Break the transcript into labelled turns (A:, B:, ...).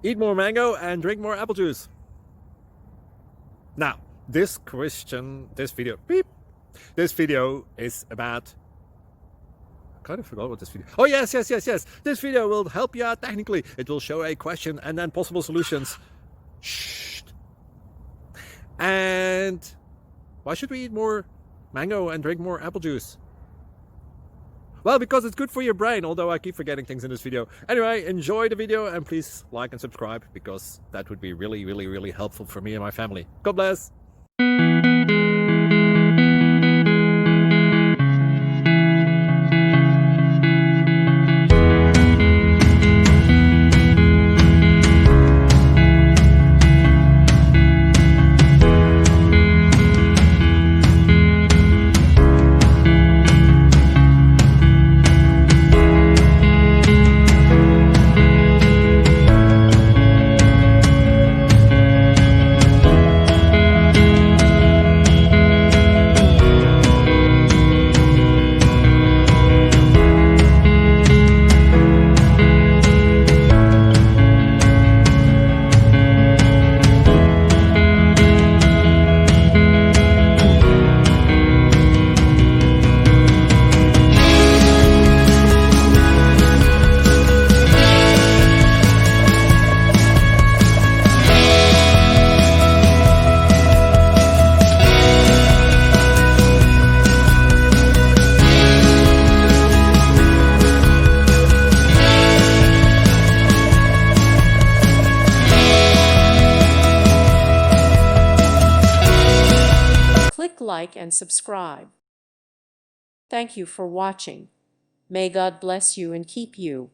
A: Eat more mango and drink more apple juice. Now, this video is about... I kind of forgot what this video... Oh, yes. This video will help you out technically. It will show a question and then possible solutions. Shh. And why should we eat more mango and drink more apple juice? Well, because it's good for your brain, although I keep forgetting things in this video. Anyway, enjoy the video and please like and subscribe, because that would be really helpful for me and my family. God bless!
B: Click like and subscribe. Thank you for watching. May God bless you and keep you.